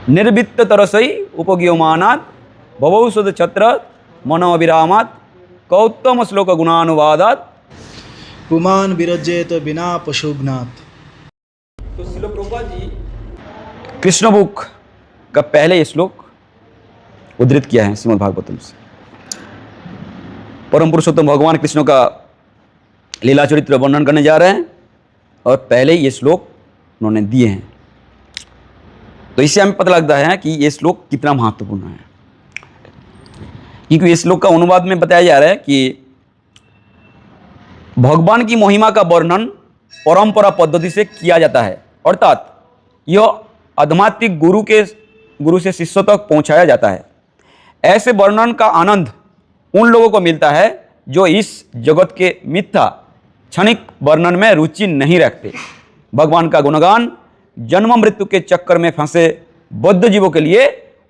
निर्वित्त तरसई उपगीयमानात् भवौषध छत्र मनोविरामात् कौत्तम श्लोक गुणानुवादात् पुमान विरजेत बिना पशुघ्नात्। तो श्रील प्रभुपाद जी कृष्ण बुक का पहले ये श्लोक उद्धृत किया है श्रीमद् भागवतम से। परम पुरुषोत्तम भगवान कृष्ण का लीला चरित्र वर्णन करने जा रहे हैं और पहले ये श्लोक उन्होंने दिए हैं। तो इससे हमें पता लगता है कि ये श्लोक कितना महत्वपूर्ण है, क्योंकि इस श्लोक का अनुवाद में बताया जा रहा है कि भगवान की महिमा का वर्णन परंपरा पद्धति से किया जाता है, अर्थात यह आध्यात्मिक गुरु से शिष्य तक पहुंचाया जाता है। ऐसे वर्णन का आनंद उन लोगों को मिलता है जो इस जगत के मिथ्या क्षणिक वर्णन में रुचि नहीं रखते। भगवान का गुणगान जन्म मृत्यु के चक्कर में फंसे बद्ध जीवों के लिए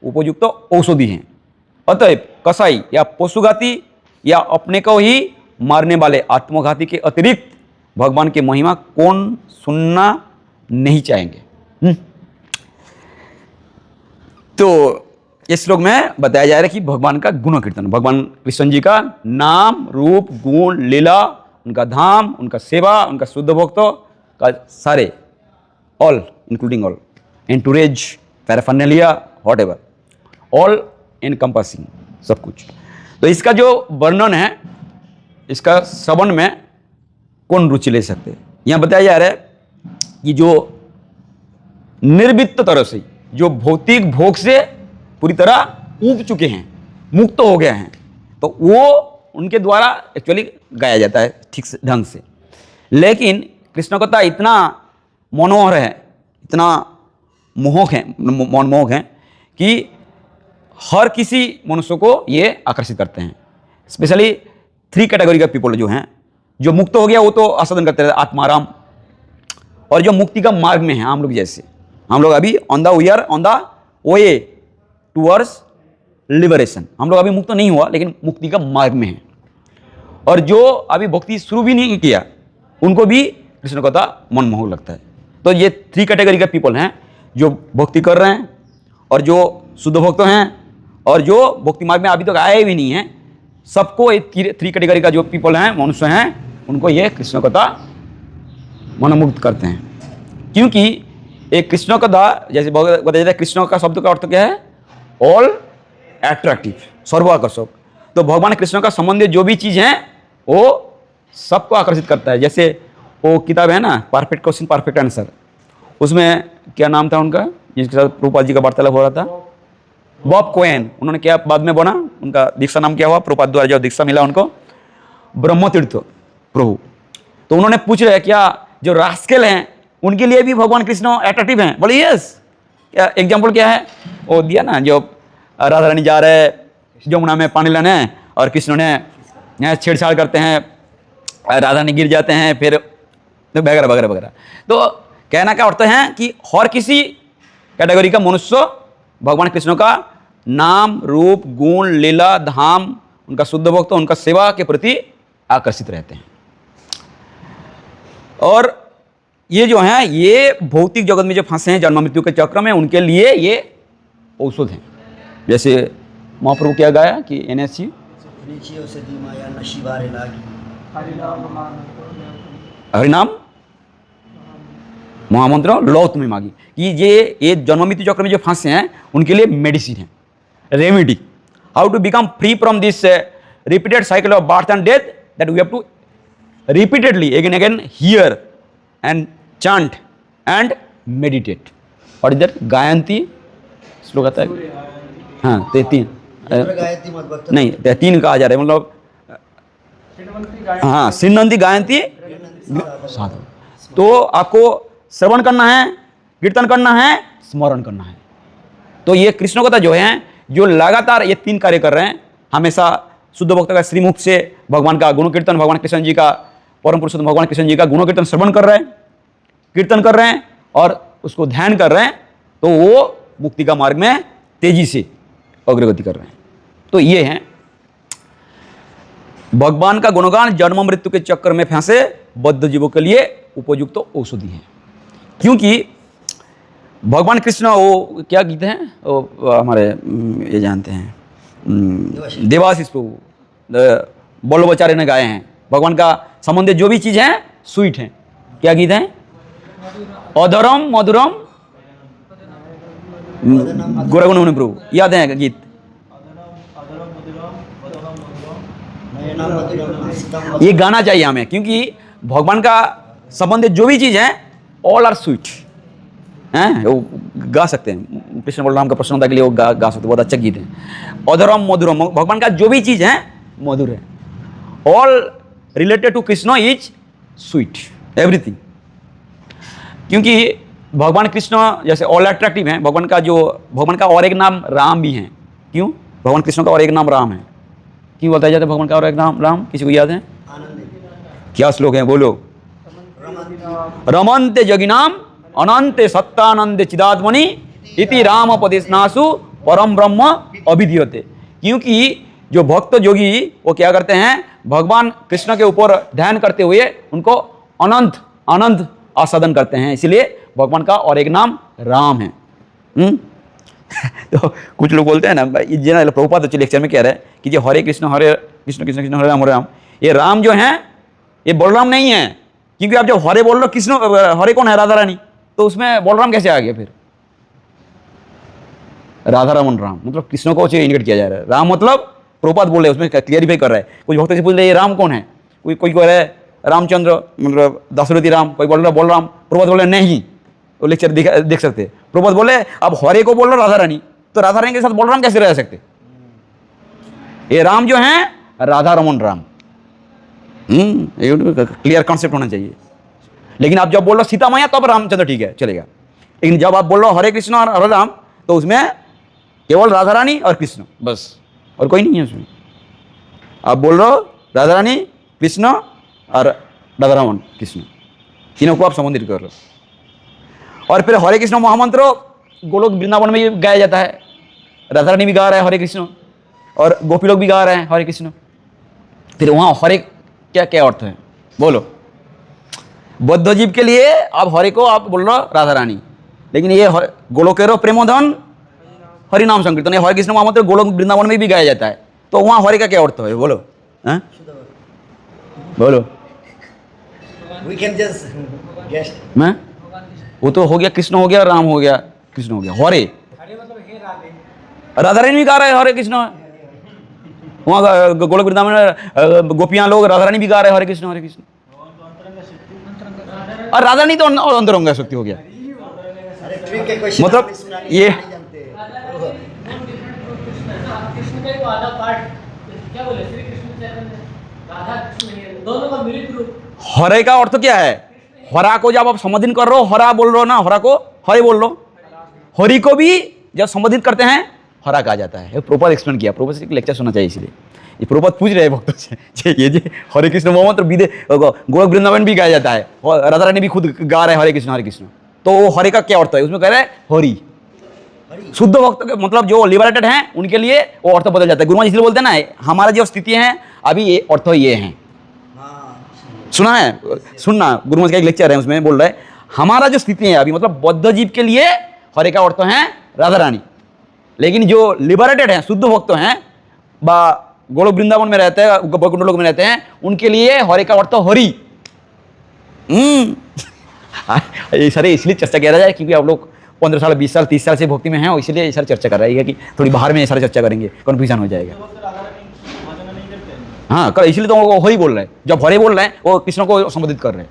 उपयुक्त औषधि हैं। अतएव कसाई या पशुघाती या अपने को ही मारने वाले आत्मघाती के अतिरिक्त भगवान की महिमा कौन सुनना नहीं चाहेंगे। तो इस श्लोक में बताया जा रहा है कि भगवान का गुण कीर्तन, भगवान कृष्ण जी का नाम रूप गुण लीला, उनका धाम, उनका सेवा, उनका शुद्ध भक्त का सारे all including all entourage paraphernalia whatever all encompassing सब कुछ। तो इसका जो वर्णन है, इसका श्रवण में कौन रुचि ले सकते हैं। यहाँ बताया जा रहा है कि जो निर्वित्त तरह से, जो भौतिक भोग से पूरी तरह ऊब चुके हैं, मुक्त हो गए हैं, तो वो उनके द्वारा एक्चुअली गाया जाता है ठीक से ढंग से। लेकिन कृष्ण कथा इतना मनोहर है, इतना मनमोहक है कि हर किसी मनुष्य को ये आकर्षित करते हैं। स्पेशली 3 कैटेगरी का पीपल जो हैं, जो मुक्त हो गया वो तो आस्वादन करते रहते आत्माराम, और जो मुक्ति का मार्ग में है हम लोग जैसे, हम लोग अभी on the way towards liberation, हम लोग अभी मुक्त नहीं हुआ लेकिन मुक्ति का मार्ग में है। और जो अभी भक्ति शुरू भी नहीं किया उनको भी कृष्ण कथा मनमोहक लगता है। तो ये 3 कैटेगरी का पीपल हैं, जो भक्ति कर रहे हैं और जो शुद्ध भक्त हैं और जो भक्ति मार्ग में अभी तक आए भी नहीं हैं। सबको ये 3 कैटेगरी का जो पीपल हैं, मनुष्य हैं, उनको ये कृष्ण कथा मनोमुग्ध करते हैं। क्योंकि एक कृष्ण कथा जैसे बताया जाता है, कृष्ण का शब्द का अर्थ क्या है? ऑल एट्रैक्टिव, सर्वाकर्षक। तो भगवान कृष्ण का संबंधित जो भी चीज़ है वो सबको आकर्षित करता है। जैसे वो किताब है ना, परफेक्ट क्वेश्चन परफेक्ट आंसर, उसमें क्या नाम था उनका जिसके साथ प्रभुपाद जी का वार्तालाप हो रहा था? Bob Koen. उन्होंने क्या बाद में बना, उनका दीक्षा नाम क्या हुआ? प्रभुपाद द्वारा जो दीक्षा मिला उनको, ब्रह्मतीर्थ प्रभु। तो उन्होंने पूछ रहे क्या जो रास्केल हैं उनके लिए भी भगवान कृष्ण अट्रैक्टिव हैं? बोले यस। क्या एग्जाम्पल क्या है वो दिया ना, जो राधा रानी जा रहे यमुना में पानी लेने और कृष्ण ने छेड़छाड़ करते हैं, राधा रानी गिर जाते हैं, फिर वगैरह वगैरह वगैरह। तो कहना का अर्थ है कि हर किसी कैटेगरी का मनुष्य भगवान कृष्ण का नाम रूप गुण लीला धाम, उनका शुद्ध भक्त, उनका सेवा के प्रति आकर्षित रहते हैं। और ये जो हैं ये भौतिक जगत में जो फंसे हैं जन्म मृत्यु के चक्र में, उनके लिए ये औषध हैं। जैसे महाप्रभु क्या गाया कि NSC हरिनाम महामंत्र लो तुम्हें मांगी, कि ये जन्म मृत्यु चक्र में जो फंसे हैं उनके लिए मेडिसिन है, remedy, how to become free from this repeated cycle of birth and death, that we have to repeatedly again hear and chant and meditate. और इधर गायंती श्लोक आता है, हाँ 3 नहीं 3 कहा जा रहा है, मतलब हाँ सिन्नंती गायंती साधु। तो आपको श्रवण करना है, कीर्तन करना है, स्मरण करना है। तो ये कृष्ण कथा जो है, जो लगातार ये 3 कार्य कर रहे हैं, हमेशा शुद्ध भक्त का श्रीमुख से भगवान का गुण कीर्तन, भगवान कृष्ण जी का परम पुरुषोत्तम भगवान कृष्ण जी का गुण कीर्तन श्रवण कर रहे हैं, कीर्तन कर रहे हैं और उसको ध्यान कर रहे हैं, तो वो मुक्ति का मार्ग में तेजी से अग्रगति कर रहे हैं। तो ये हैं भगवान का गुणगान जन्म मृत्यु के चक्कर में फंसे बद्ध जीवों के लिए उपयुक्त औषधि है। क्योंकि भगवान कृष्ण वो क्या गीत हैं वो हमारे ये जानते हैं देवाशीष प्रभु बल्लभाचार्य ने गाए हैं। भगवान का संबंधित जो भी चीज़ है स्वीट है। क्या गीत है? अधरम मधुरम गोरगुण मुनि प्रभु, याद है गीत? ये गाना चाहिए हमें, क्योंकि भगवान का संबंधित जो भी चीज़ है ऑल आर स्वीट हैं, वो गा सकते हैं। कृष्ण बलराम का प्रसन्नता के लिए वो गा सकते हैं, बहुत अच्छा गीत है। अधरम मधुरम, भगवान का जो भी चीज़ है मधुर है। All related to Krishna is sweet, everything. क्योंकि भगवान कृष्ण जैसे ऑल अट्रैक्टिव हैं, भगवान का और एक नाम राम भी है। क्यों? भगवान कृष्ण का और एक नाम राम है। क्यों बताया जाता है भगवान का और एक नाम राम? किसी को याद है? क्या श्लोक है, बोलो? रमन्ते जगिनाम अनंते सत्तानंदे चिदात्मनि इति राम पदेस्नासु परम ब्रह्म अभिधीयते। क्योंकि जो भक्त जोगी वो क्या करते हैं, भगवान कृष्ण के ऊपर ध्यान करते हुए उनको अनंत आनंद आस्वादन करते हैं, इसलिए भगवान का और एक नाम राम है। तो कुछ लोग बोलते हैं ना, प्रभुपाद तो लेक्चर में कह रहे हैं कि जो हरे कृष्ण कृष्ण कृष्ण हरे राम, ये राम जो है ये बलराम नहीं है। क्योंकि आप जब हरे बोल रहे हो, कृष्ण हरे कौन है? राधा रानी, तो उसमें बलराम कैसे आ गया फिर? राधा रमन राम मतलब कृष्ण को इंडिकेट किया जा रहा है। राम मतलब प्रभुपाद बोल रहे हैं, उसमें क्लियरिफाई कर रहा है। कुछ भक्त से पूछ रहे ये राम कौन है, कोई कह रहा है रामचंद्र मतलब दशरथी राम, कोई बोल रहा है बलराम। प्रभुपाद बोले नहीं, वो लेक्चर देख सकते हैं। प्रभुपाद बोले अब हरे को बोल रहे राधा रानी, तो राधा रानी के साथ बलराम कैसे रह सकते? ये राम जो है राधा रमन राम, क्लियर कॉन्सेप्ट होना चाहिए। लेकिन आप जब बोल रहे सीता मैया तब रामचंद्र ठीक है, चलेगा। लेकिन जब आप बोल रहे हो हरे कृष्ण और हरे राम, तो उसमें केवल राधा रानी और कृष्ण बस, और कोई नहीं है उसमें। आप बोल रहे हो राधा रानी कृष्ण और राधा रमन कृष्ण, तीनों को आप संबंधित कर रहे हो। और फिर हरे कृष्ण महामंत्र गोलोक वृंदावन में भी गाया जाता है। राधा रानी भी गा रहा है हरे कृष्ण, और गोपी लोग भी गा रहे हैं हरे कृष्ण। फिर वहाँ हरे क्या क्या अर्थ है, बोलो? बद्ध जीव के लिए आप हरे को आप बोल रहे हो राधा रानी, लेकिन ये गोलोकेरो प्रेमोधन हरि नाम संकीर्तन, हरे कृष्ण महामंत्र गोलोक वृंदावन में भी गाया जाता है। तो वहाँ हरे का क्या अर्थ है, बोलो? बोलो? We can just guess. मैं वो तो हो गया कृष्ण, हो गया राम, हो गया कृष्ण, हो गया हरे। राधा रानी भी गा रहे हैं हरे कृष्ण, वहाँ गोलोक वृंदावन में गोपियाँ लोग राधा रानी भी गा रहे हैं हरे कृष्ण हरे कृष्ण। और राधा रानी तो अंतरंग शक्ति हो गया। अरे ट्रिक के क्वेश्चन मतलब ये कृष्ण का एक आधा पार्ट क्या बोले, श्री कृष्ण चैतन्य राधा कृष्ण दोनों का मिलित रूप। हरे का अर्थ क्या है? हरा को जब आप संबोधित कर रहे हो, हरा बोल रहे हो ना, हरा को हरे बोल लो। हरि को भी जब संबोधित करते हैं हरा कहा जाता है। प्रभुपाद एक्सप्लेन किया, प्रभुपाद से लेक्चर सुनना चाहिए। इसलिए ये प्रभुपाद पूछ रहे हैं भक्तों से, ये जे हरे कृष्ण महामंत्र विदे गोलोक वृंदावन भी गाया जाता है, राधा रानी भी खुद गा रहे हैं हरे कृष्ण। तो वो हरे का क्या अर्थ है? उसमें कह रहे हैं हरि। शुद्ध भक्त के मतलब जो लिबरेटेड हैं उनके लिए वो अर्थ बदल जाता है। गुरु महाराज इसलिए बोलते हैं ना, हमारा जो स्थिति है अभी ये अर्थ ये हैं। सुना है? सुनना, गुरु महाराज का एक लेक्चर है उसमें बोल रहे हैं हमारा जो स्थिति है अभी मतलब बद्ध जीव के लिए हरे का अर्थ है राधा रानी। लेकिन जो लिबरेटेड हैं, शुद्ध भक्त हैं, गोलोक वृंदावन में रहते हैं, वैकुंठ लोक में रहते हैं, उनके लिए हरे का अर्थ हरि। सर इसलिए चर्चा किया जाए क्योंकि आप लोग 15 साल 20 साल 30 साल से भक्ति में हैं, इसलिए सर चर्चा कर रही है कि थोड़ी बाहर में सारे चर्चा करेंगे, कन्फ्यूजन हो जाएगा। हाँ कर, इसलिए तो वो हरि बोल रहे हैं। जब हरे बोल रहे हैं वो कृष्ण को संबोधित कर रहे हैं।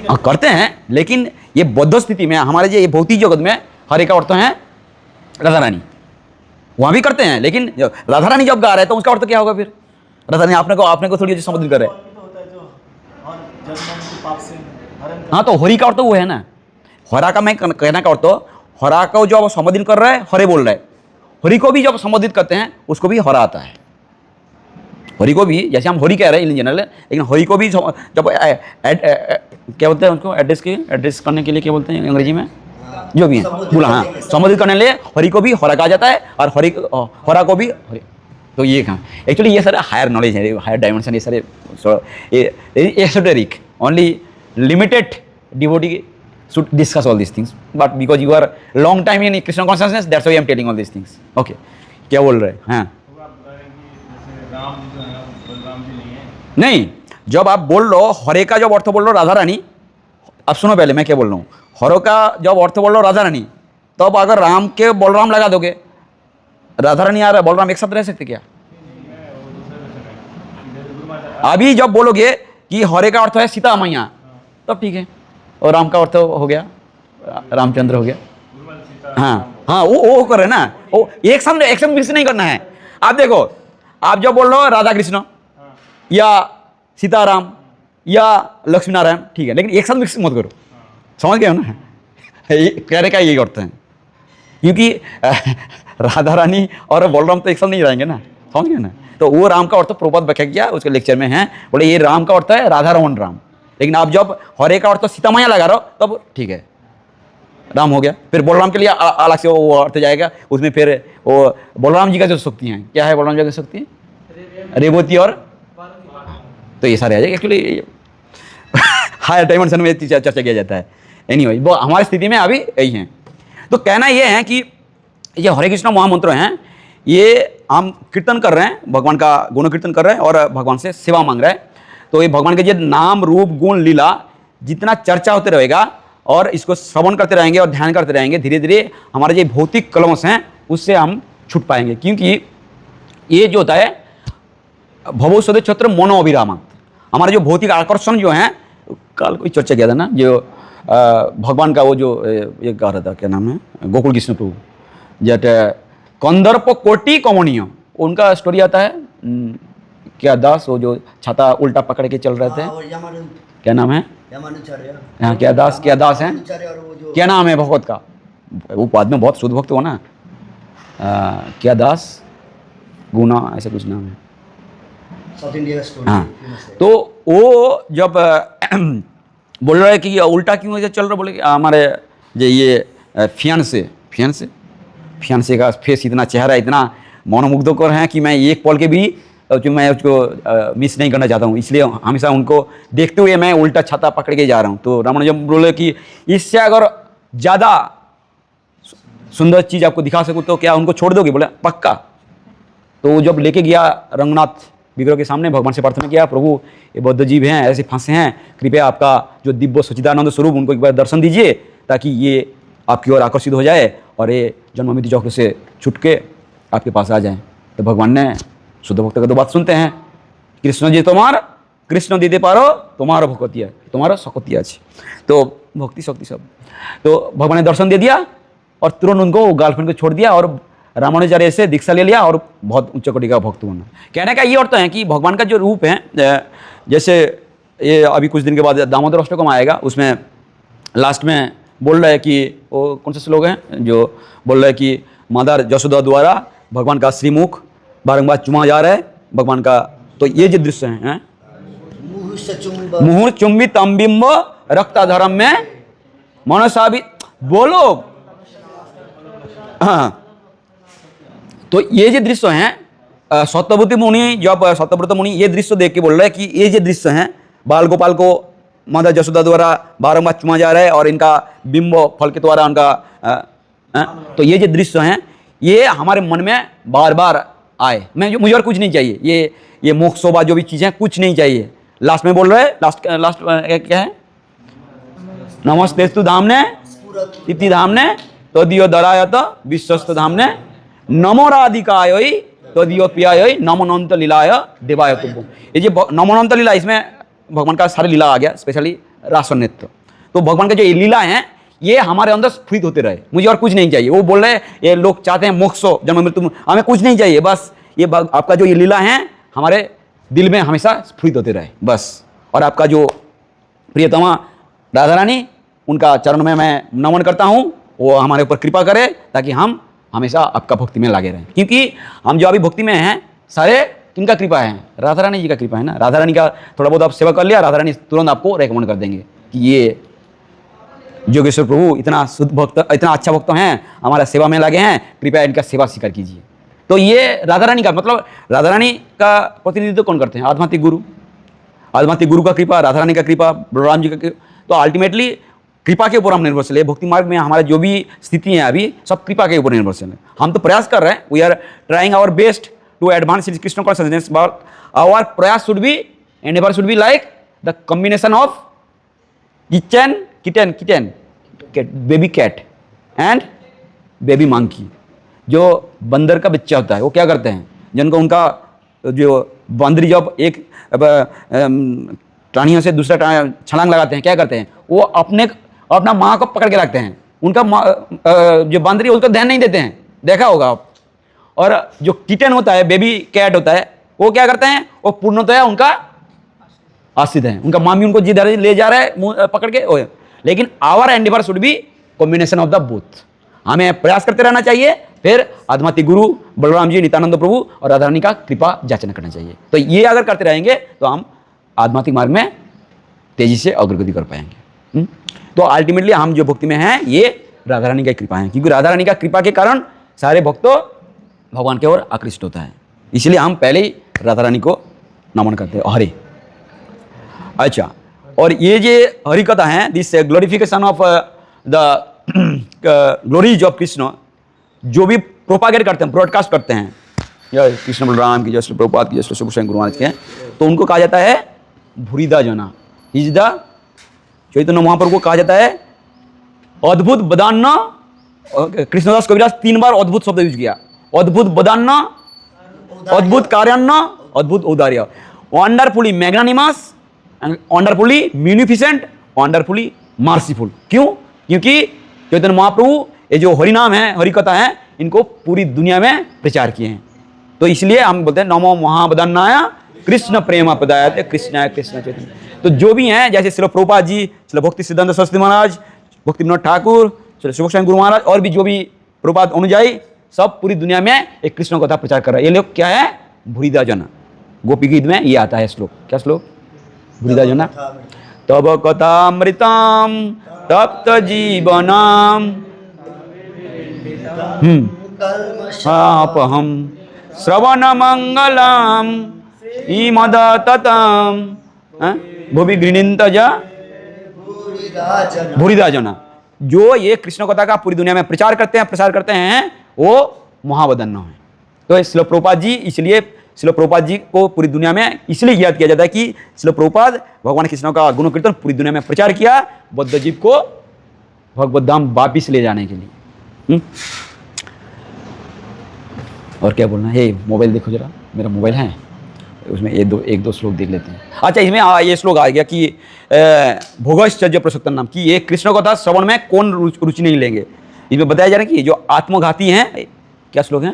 हाँ करते हैं, लेकिन ये बौद्ध स्थिति में हमारे जो ये भौतिक जगत में हरे का अर्थ है राधा रानी, वहाँ भी करते हैं। लेकिन राधा रानी जब गा रहे हैं तो उसका अर्थ क्या होगा फिर? राधा रानी आपने को थोड़ी संबोधित कर रहे हैं। हाँ तो हरि का अर्थ वो है ना। हरा का मैं कहना का अर्थ, हरा को जो आप संबोधित कर रहे हैं हरे बोल रहे हैं, हरि को भी जब संबोधित करते हैं उसको भी हरा आता है। हरि को भी जैसे हम हरि कह रहे हैं इन जनरल, लेकिन हरि को भी जब क्या बोलते हैं उसको एड्रेस करने के लिए क्या बोलते हैं अंग्रेजी में, जो भी है बोला, हाँ संबोधित करने के लिए हरि को भी हरा कहा जाता है और हरा को भी हरि। तो ये कहाँ एक्चुअली ये सारे हायर नॉलेज है, हायर डायमेंशन, ये सारे esoteric only limited devotee should discuss all these things. But because you are long time in Krishna consciousness, that's why I am telling all these things. Okay. क्या बोल रहे हैं? हाँ. तो आप बता रहे हैं कि जैसे राम जो है बलराम जी नहीं है। नहीं, जब आप बोल लो हरे का जब अर्थ बोल लो राधा रानी, अब सुनो पहले मैं क्या बोल रहा हूँ. हरो का जब अर्थ बोल लो राधा रानी, तो अब अगर राम के बलराम लगा दोगे, राधा रानी और बलराम एक साथ रह सकते क्या? अभी जब बोलोगे कि हरे का अर्थ है सीता मैया, तब ठीक है, और राम का अर्थ हो गया रामचंद्र हो गया. हाँ हाँ, वो कर रहे ना, वो एक साथ मिक्स नहीं करना है. आप देखो, आप जब बोल रहे हो राधा कृष्ण या सीताराम या लक्ष्मी नारायण, ठीक है, लेकिन एक साथ मिक्स मत करो. समझ गए हो ना? कहने का यही अर्थ है, क्योंकि राधा रानी और बलराम तो एक साथ नहीं रहेंगे ना. समझ गए ना? तो वो राम का अर्थ प्रभुपाद व्याख्या किया उसके लेक्चर में है, बोले ये राम का अर्थ है राधा रमन राम. लेकिन आप जब हरे का अर्थ सीता मैया लगा रहे हो, तब ठीक है, राम हो गया. फिर बलराम के लिए अलग से वो अर्थ जाएगा, उसमें फिर वो बलराम जी का जो शक्ति हैं, क्या है बलराम जी की शक्ति? रेवती और, तो ये सारे आ जाएगा. एक्चुअली हायर डायमेंशन में चर्चा किया जाता है. एनीवे, वो हमारी स्थिति में अभी यही है. तो कहना ये है कि ये हरे कृष्ण महामंत्र हैं, ये हम कीर्तन कर रहे हैं, भगवान का गुण कीर्तन कर रहे हैं और भगवान से सेवा मांग रहे हैं. तो ये भगवान के जो नाम रूप गुण लीला जितना चर्चा होते रहेगा और इसको श्रवण करते रहेंगे और ध्यान करते रहेंगे, धीरे धीरे हमारे जो भौतिक कलमश हैं उससे हम छूट पाएंगे. क्योंकि ये जो होता है भवो सदे छत्र मनो अभिरामा, हमारे जो भौतिक आकर्षण जो हैं, कल कोई चर्चा किया था ना, जो भगवान का वो जो ये कह रहा था, क्या नाम है, गोकुल कृष्ण प्रभु, जट कंदर्प कोटि कमनीय, उनका स्टोरी आता है. क्या दास, वो जो छाता उल्टा पकड़ के चल रहे थे, और यमानु क्या नाम है? यमानुचार्य। हाँ, क्या दास है? यमानुचार्य और वो जो क्या नाम है भगवत का? वो बाद में बहुत शुद्ध भक्त हो ना, क्या दास गुना, ऐसा कुछ नाम है. South India story. हाँ, तो वो जब बोल रहे हैं कि ये उल्टा क्यों ऐसे चल रहा, बोले कि हमारे जो ये फियांसे का फेस इतना, चेहरा इतना मनोमुग्धकर है कि मैं एक पल के भी जो मैं उसको मिस नहीं करना चाहता हूँ, इसलिए हमेशा उनको देखते हुए मैं उल्टा छाता पकड़ के जा रहा हूँ. तो रावण जब बोले कि इससे अगर ज़्यादा सुंदर चीज़ आपको दिखा सकूँ तो क्या उनको छोड़ दोगे? बोले पक्का. तो वो जब लेके गया रंगनाथ विग्रह के सामने, भगवान से प्रार्थना किया, प्रभु ये बौद्ध जीव हैं, ऐसे फंसे हैं, कृपया आपका जो दिव्य सच्चिदानंद स्वरूप उनको एक बार दर्शन दीजिए, ताकि ये आपकी ओर आकर्षित हो जाए और ये जन्म मृत्यु चक्र से छूट के आपके पास आ जाएं. तो भगवान ने शुद्ध भक्त का तो बात सुनते हैं, कृष्ण जी तुम्हार कृष्ण दीदे पारो तुम्हारा भक्तिया, तुम्हारा सकतिया अच्छी, तो भक्ति शक्ति सब. तो भगवान ने दर्शन दे दिया और तुरंत उनको गर्लफ्रेंड को छोड़ दिया और रामानुजाचार्य से दीक्षा ले लिया और बहुत उच्च कोटि का भक्त बना. कहने का ये अर्थ है कि भगवान का जो रूप है, जैसे ये अभी कुछ दिन के बाद दामोदर अष्टकम आएगा, उसमें लास्ट में बोल रहा है कि वो कौन से श्लोक हैं जो बोल रहा है कि माता यशोदा द्वारा भगवान का श्रीमुख बारंबार चुमा जा रहा है भगवान का. तो ये जो दृश्य हैं, मुहूर्त चुंबित अम्बिम्ब रक्ताधरम में मनसा भी बोलो. हाँ, तो ये जो दृश्य हैं, सत्यव्रत मुनि, जब सत्यव्रत मुनि ये दृश्य देख के बोल रहे हैं कि ये जो दृश्य हैं, बाल गोपाल को माता यशोदा द्वारा बारंबार चुमा जा रहा है और इनका बिंब फल के द्वारा उनका तो ये जो दृश्य हैं, ये हमारे मन में बार बार आए. मुझे और कुछ नहीं चाहिए, ये मोक्ष शोभा जो भी चीज़ें कुछ नहीं चाहिए. लास्ट में बोल रहे हैं, लास्ट क्या है, नमस्तेस्तु धामने इति धामने तदियो दरायत विश्वस्त धामने नमो राधिकाय तदियो पियाय नमोनंत लीलाय देवाय तुभ्यम. ये जो नमोनंत लीला, इसमें भगवान का सारे लीला आ गया, स्पेशली रासन नृत्य. तो भगवान का जो ये लीला है, ये हमारे अंदर स्फुरित होते रहे, मुझे और कुछ नहीं चाहिए. वो बोल रहे हैं, ये लोग चाहते हैं मोक्ष जन्म मृत्यु, हमें कुछ नहीं चाहिए, बस ये आपका जो ये लीला है हमारे दिल में हमेशा स्फुरित होते रहे बस. और आपका जो प्रियतमा राधा रानी, उनका चरण में मैं नमन करता हूँ, वो हमारे ऊपर कृपा करे ताकि हम हमेशा आपका भक्ति में लगे रहें. क्योंकि हम जो अभी भक्ति में हैं, सारे किनका कृपा है? राधा रानी जी का कृपा है ना. राधा रानी का थोड़ा बहुत आप सेवा कर लिया, राधा रानी तुरंत आपको रेकमेंड कर देंगे कि ये जोगेश्वर प्रभु इतना शुद्ध भक्त, इतना अच्छा भक्त हैं, हमारा सेवा में लगे हैं, कृपया इनका सेवा स्वीकार कीजिए. तो ये राधा रानी का मतलब, राधा रानी का प्रतिनिधित्व कौन करते हैं? आध्यात्मिक गुरु. आध्यात्मिक गुरु का कृपा, राधा रानी का कृपा, बलराम जी का तो अल्टीमेटली कृपा के ऊपर हम निर्भरशील है। भक्ति मार्ग में हमारा जो भी स्थिति है अभी सब कृपा के ऊपर निर्भरशील है। हम तो प्रयास कर रहे हैं, we are trying our best to advance in Krishna consciousness, but our प्रयास should be endeavor should be like the combination of kitten baby cat and baby monkey. जो बंदर का बच्चा होता है वो क्या करते हैं, जिनको उनका जो बंदरी जब एक टाणियों से दूसरा छलांग लगाते हैं, क्या करते हैं, वो अपना माँ को पकड़ के रखते हैं। उनका जो बंदरी उसको ध्यान नहीं देते हैं, देखा होगा आप। और जो किटन होता है, बेबी कैट होता है, वो क्या करते हैं, वो पूर्णतः उनका आश्रित है। उनका मामी उनको जिधर ले जा रहा है पकड़ के। लेकिन our endeavour should be combination of the both. हमें प्रयास करते रहना चाहिए, फिर आध्यात्मिक गुरु बलराम जी, नित्यानंद प्रभु और राधा रानी का कृपा जाचना करना चाहिए। तो ये अगर करते रहेंगे तो हम आध्यात्मिक मार्ग में तेजी से अग्रगति कर पाएंगे। तो अल्टीमेटली हम जो भक्ति में हैं ये राधा रानी की कृपा है, क्योंकि राधा रानी का कृपा के कारण सारे भक्तों भगवान की ओर आकृष्ट होता है। इसलिए हम पहले ही राधा रानी को नमन करते हैं। हरे अच्छा, और ये जो हरि कथा है, this glorification of the glories of Krishna, जो भी प्रोपागेट करते हैं, ब्रॉडकास्ट करते हैं, या कृष्ण बलराम की, जय श्री प्रभुपाद की, जय श्री गोस्वामी गुरु महाराज के, तो उनको कहा जाता है भूरिदा जना। इज द चैतन्य महाप्रभु को कहा जाता है अद्भुत बदान्ना। कृष्णदास कविराज 3 बार अद्भुत शब्द यूज किया, अद्भुत बदान्ना, अद्भुत कार्यान्ना, अद्भुत औदार्य, wonderfully magnanimous, wonderfully munificent, wonderfully मार्सीफुल। क्यों? क्योंकि चैतन्य महाप्रभु ये जो हरि नाम है, हरि कथा है, इनको पूरी दुनिया में प्रचार किए हैं। तो इसलिए हम बोलते हैं नमो महाबदन्नाय कृष्ण प्रेम पदाय कृष्णाय कृष्ण चैतन्य। तो जो भी हैं, जैसे श्रील प्रभुपाद जी, श्रील भक्ति सिद्धांत सरस्वती महाराज, भक्ति विनोद ठाकुर, श्रील श्री गोस्वामी गुरु महाराज, और भी जो भी प्रभुपाद अनुयायी, सब पूरी दुनिया में एक कृष्ण कथा प्रचार कर रहे हैं। ये लोग क्या है, भूरिदा जना। गोपी गीत में ये आता है श्लोक, क्या श्लोक, भूरिदा जना। तब कथामृतम तप्त जीवनम हम श्रवण मंगलम इमदततम भुवि गृणीतजा भूरिदा जना। जो ये कृष्ण कथा का पूरी दुनिया में प्रचार करते हैं, प्रसार करते हैं, वो महावदन्न है। तो श्रील प्रभुपाद जी, इसलिए श्रील प्रभुपाद जी को पूरी दुनिया में इसलिए याद किया जाता है कि श्रील प्रभुपाद भगवान कृष्ण का गुण कीर्तन पूरी दुनिया में प्रचार किया, बद्ध जीव को भगवत धाम वापिस ले जाने के लिए। और क्या बोलना है, मोबाइल देखो जरा, मेरा मोबाइल है, उसमें एक दो श्लोक देख लेते हैं। अच्छा, इसमें ये श्लोक आ गया कि भोगश्चर्य प्रसक्तन नाम, कि ये कृष्ण कथा श्रवण में कौन रुचि नहीं लेंगे। इसमें बताया जा रहा है कि जो आत्मघाती हैं, क्या श्लोक है,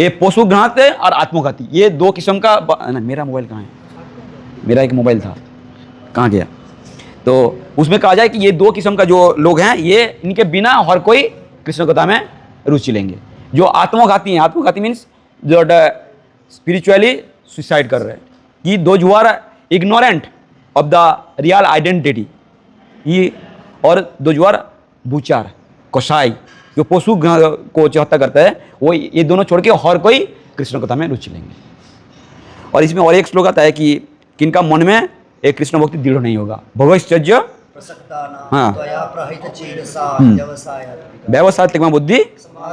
ये पशुघात और आत्मघाती, ये 2 किस्म का। मेरा मोबाइल कहाँ है, मेरा एक मोबाइल था, कहाँ गया। तो उसमें कहा जाए कि ये 2 किस्म का जो लोग हैं, ये इनके बिना हर कोई कृष्ण कथा में रुचि लेंगे। जो आत्मघाती हैं, आत्मघाती मीन्स जो स्पिरिचुअली सुसाइड कर रहे हैं, कि those who are ignorant of the real identity, ये, और दो हु आर बुचार कसाई, जो पशु को हत्या करता है, वो ये दोनों छोड़ के हर कोई कृष्ण कथा में रुचि लेंगे। और इसमें और एक श्लोक आता है कि किनका मन में एक कृष्ण भक्ति दृढ़ नहीं होगा, भगवश्चर्य व्यवसाय बुद्धि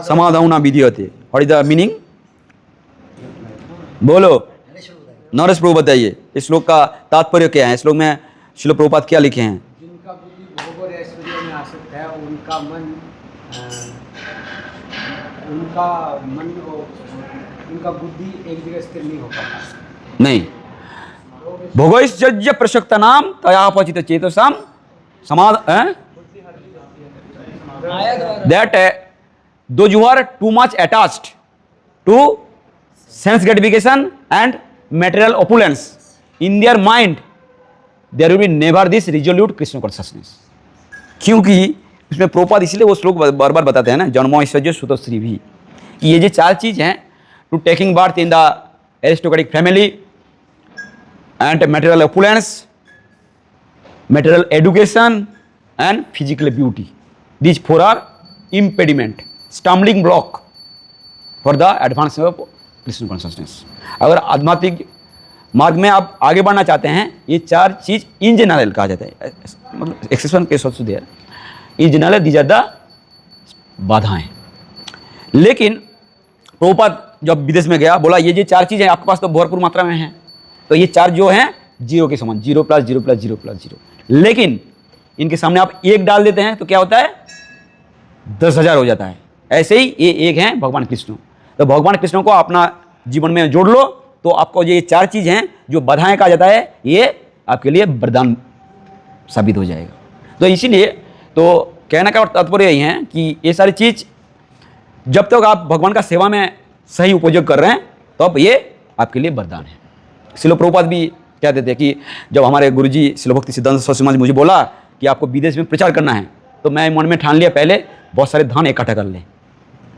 समाधान विधि होते। व्हाट इज द मीनिंग, बोलो नरेश प्रभु बताइए, इस श्लोक का तात्पर्य क्या है। श्लोक में श्रील प्रभुपाद क्या लिखे हैं, जिनका बुद्धि भोग और ऐश्वर्य में आसक्त है, उनका बुद्धि एक जगह स्थिर नहीं हो पाता। नहीं, भोगैश्चर्य प्रसक्त नाम तयापचित चेतसाम समाध that those who are too much attached to sense gratification and material opulence in their mind, there will be never this resolute Krishna consciousness। क्योंकि इसमें प्रभुपाद इसलिए वो श्लोक बार बार बताते हैं ना, जन्मो ऐश्वर्य सुतो श्री भी, कि ये जो 4 चीज़ हैं, two taking birth in the aristocratic family and material opulence, material education and physical beauty, these 4 are impediment, stumbling block for the advancement of Krishna consciousness। अगर आध्यात्मिक मार्ग में आप आगे बढ़ना चाहते हैं, ये 4 चीज़ इन जनरल कहा जाता है, मतलब exception case also there, in general these are the बाधाएं। लेकिन प्रभुपाद जब विदेश में गया, बोला ये 4 चीज़ें आपके पास तो भरपूर मात्रा में हैं, तो ये 4 जो हैं 0 के समान, 0 + 0 + 0 + 0। लेकिन इनके सामने आप 1 डाल देते हैं तो क्या होता है, 10,000 हो जाता है। ऐसे ही ये 1 हैं भगवान कृष्ण। तो भगवान कृष्ण को अपना जीवन में जोड़ लो तो आपको ये 4 चीज़ हैं जो बाधाएं कहा जाता है, ये आपके लिए वरदान साबित हो जाएगा। तो इसीलिए तो कहने का तात्पर्य यही है कि ये सारी चीज़ जब तक आप भगवान का सेवा में सही उपयोग कर रहे हैं तो अब ये आपके लिए वरदान है। श्रील प्रभुपाद भी कहते थे कि जब हमारे गुरुजी श्रील भक्ति सिद्धांत सरस्वती महाराज मुझे बोला कि आपको विदेश में प्रचार करना है, तो मैं मन में ठान लिया पहले बहुत सारे धन इकट्ठा कर लें,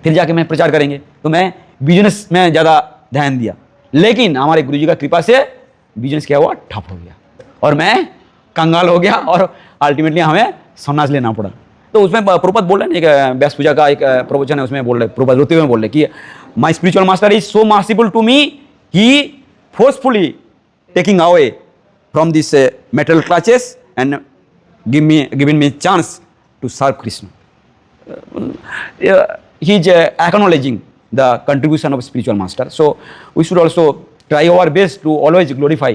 फिर जाके मैं प्रचार करेंगे। तो मैं बिजनेस में ज़्यादा ध्यान दिया, लेकिन हमारे गुरुजी का कृपा से बिजनेस क्या हुआ, ठप हो गया और मैं कंगाल हो गया और अल्टीमेटली हमें सन्यास लेना पड़ा। तो उसमें प्रभुपाद बोल रहे हैं, एक व्यास पूजा का एक प्रवचन है, उसमें बोल रहे प्रभुपाद रोते हुए बोल रहे कि my spiritual master is so merciful to me, he forcefully taking away from this metal clutches and giving me chance to serve Krishna. he is acknowledging the contribution of spiritual master. So we should also try our best to always glorify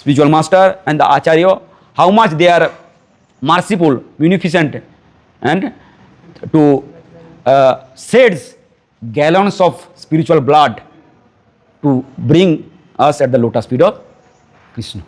spiritual master and the acharya, how much they are merciful, munificent, and to sheds gallons of spiritual blood to bring us at the lotus feet of Krishna.